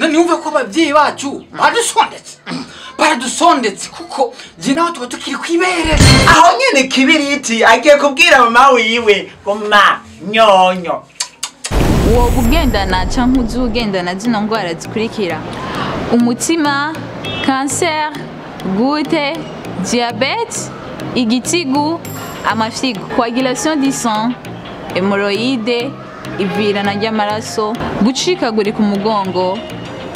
none yumva ko abavyeyi bacu baradusondetse kuko je nawe tuba tukiri kwibere aho nyene Kibiriti agiye kubwira mama wiwe ngo ma nyonyo uwo bugendana canke uzugendana zino ngwara zikurikira umutima cancer goutte diabète igitigu amafyigo coagulation du sang hémorroïde ivirana ry'amaraso gucikagurika umugongo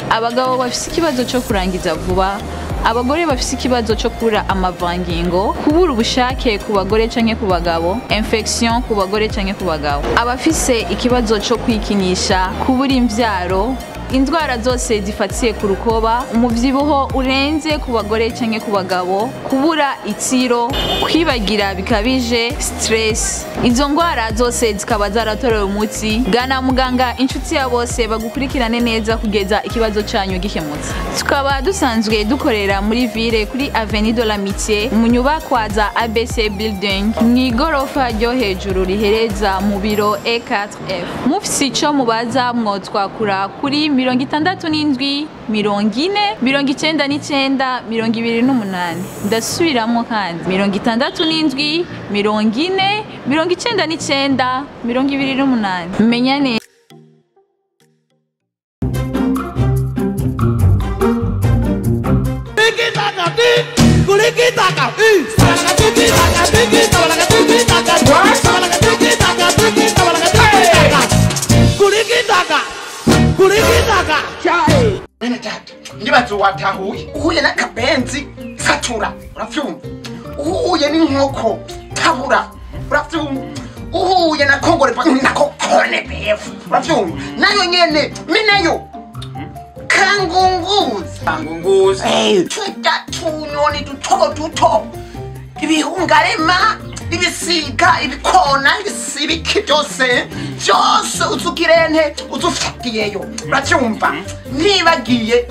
abagabo bafise ikibazo cyo kurangiza vuba abagore bafise ikibazo cyo kubura amavangingo kubura ubushake ku bagore canke ku bagabo infection ku bagore canke ku bagabo abafise ikibazo cyo kwikinisha kubura imvyaro indwara zose zifatiye ku rukoba umuvyibuho urenze ku bagore canke ku bagabo kubura itsiro kwibagira bikabije stress izo ngwara zose zikaba zaratorewe umuti gana muganga inshuti ya bose bagukurikirane neza kugeza ikibazo cyanyu gikemutse tukaba dusanzwe dukorera muri ville kuri Avenue de l'Amitié mu nyubakwa za ABC Building mw'igorofa ryo hejuru rihereza mu biro E4F mufise ico mubaza mwotwakura kuri 67 40 99 28 ndasubiramo kandi 67 40 99 28 menyane Nibazo watahuye uhuye n'akabenzi satura uravyumva uhuye n'inkoko tabura uravyumva uhuye na kongore nako kone befu uravyumva nayo nyene minayo kangunguza tuta tunyoni duto ibihungarema ibisiga ibikona ibisibiki byose uzugirente uzufatiyeyo uravyumva nibagiye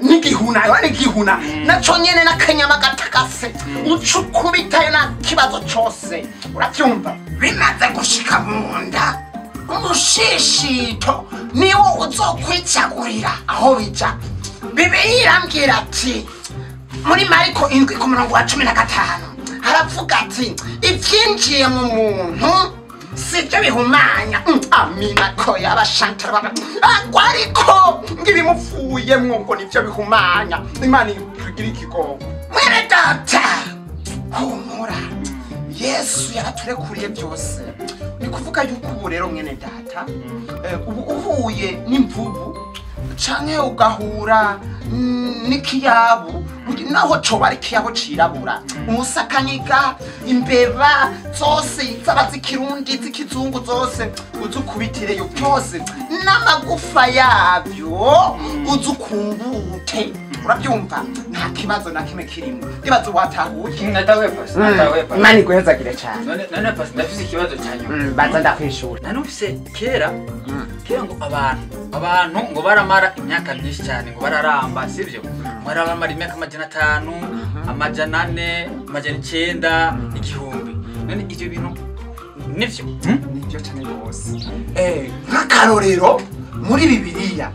n'igihuna naco nyene n'akanyama gatakase ucukubitayo na kibazo cose uravyumva bimaze gushika munda umushishito niwo uzokwicagurira aho bija Bibiliya irambwira ati muri Mariko 7:15 haravuga ati ivyinjiye mu muntu sibyo bihumanya amina ko yabashantara baba ariko ngibimupfuye mwongo nivyo bihumanya imana ikigira ikigo mwene data humura Yesu yaraturekuriye byose ni kuvuga yuko ubu rero mwene data ubu uhuye n'imvubu canke ugahura n'ikiyabu naho coba ari kiyaho cirabura umusakanyiga imbeba zose zaba zikirundi zikizungu zose uzukubitireyo byose n'amagufa yabyo uzukungute urabyumva nta kibazo na kimwe kirimo ibazo watahuye natawe pas mani guhezagire cyane none pas ndafise ikibazo cyanyu baza ndakwishura nanufise kera ngo abantu ngo baramara imyaka myinshi cyane ngo bararamba sivyo baramara imyaka 500 400 900 igihumbi none ivyo bintu nivyo cyane rwose nk'akarorero muri Bibiliya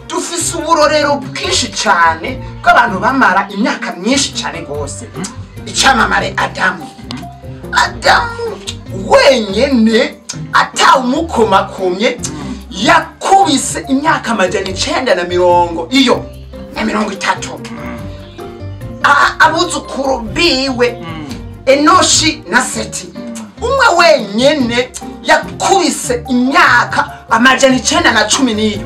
dufise uburorero bwinshi cyane bw'abantu bamara imyaka myinshi cyane rwose icamamare Adamu wenyene atawumukomakomye yakubise imyaka 930 abuzukuru biwe Enoshi na Seti umwe wenyene yakubise imyaka 912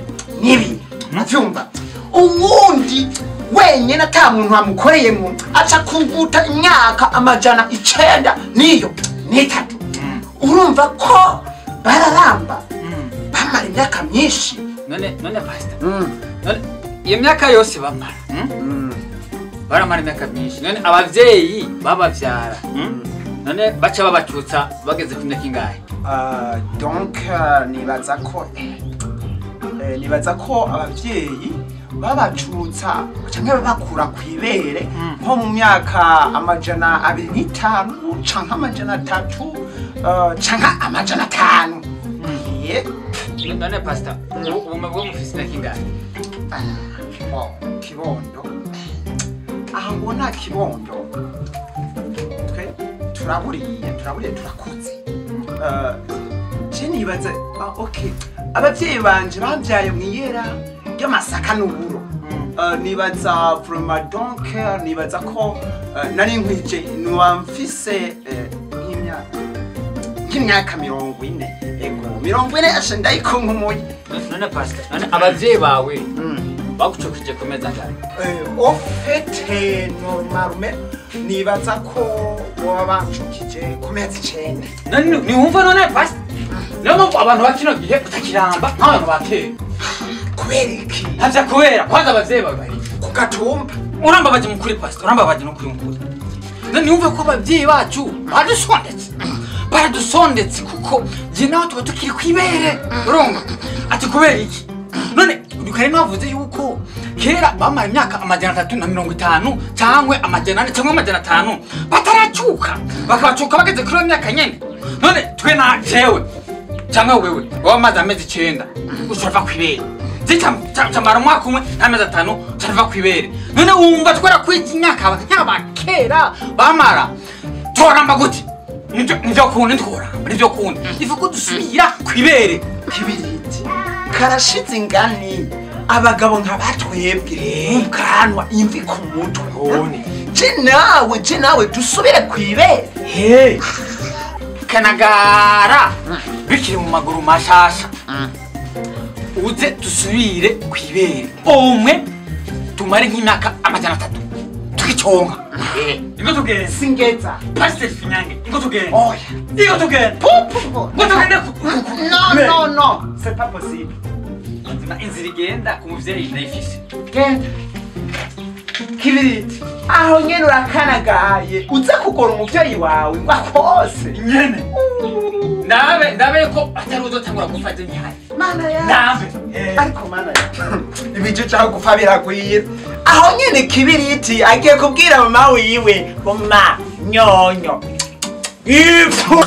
navyumva uwundi wenyene ata muntu amukoreyemo aca kunguta imyaka 903 urumva ko bararamba bamara imyaka myinshi none pastor none iyo myaka yose bamara baramara imyaka myinshi none abavyeyi babavyara none baca babacutsa bageze ku myaka ingahe donc nibaza ko abavyeyi babacutsa canke babakura kwibere nko mu myaka 205 canke 300 canke 500 none pastor ubu mufise imyaka ingahe kibondo aha ngo nta kibondo twe turaburiye turakuze je nibaza okay abavyeyi banje bambyaye mwiyera ry'amasaka n'uburo nibaza from donc nibaza ko nari nkwije nuwamfise nk'imyaka 40 ego 40 ashe ndayikonkumuye none pastor none abavyeyi bawe bagucukije kumeza ngari au fait normalement nibaza ko baba bacukije kumeza 9 none niwumva none pastor namo abantu bakino gihe utakiramba nk'abantu bakera kubera iki havya kubera kwanza abavyeyi bawe bari ku gatumba urambabaje mukuri pastor urambabaje no kuri mukuri none niwumva ko abavyeyi bacu baradusondetse kuko je nawe tuba tukiri kwibere urumva ati kubera iki none urikare navuze yuko kera bamara imyaka 350 cyangwe 400 cyangwa 500 bataracuka bakabacuka bageze kuri imyaka nyene none twe na jewe cyangwa wewe wamaze amezi 9 ushobora kwibere zitamara umwaka umwe n'amezi 5 cyava kwibere none wumva twara kwiki imyaka nk'abakera bamara toramba gute nivyo kundi tworamba nivyo kundi ifu ko dusubira kwibere Kibiriti karashize ingani abagabo nkabatwebwe ubwanwa imvi ku mutwe none je nawe dusubire kwibere kanagara bikiri mu maguru mashasha uze dusubire kwibere umwe tumare nk'imyaka 300 tukiconka ingo tugende singeza pastor finyange ingo tugende oya ingo tugende ngo tugende non c'est pas possible inzira igenda ku muvyeyi ndayifise genda Kibiriti aho nyene urakanagaye uza kugora umuvyeyi wawe ngo akose nyene ndabe ko atari uzotangura gufata nyaye mana ya ndabe ariko mana ya ibije cyaho gufa biragwira aho nyene Kibiriti agiye kubwira mama wiwe ngo ma nyonyo ipfu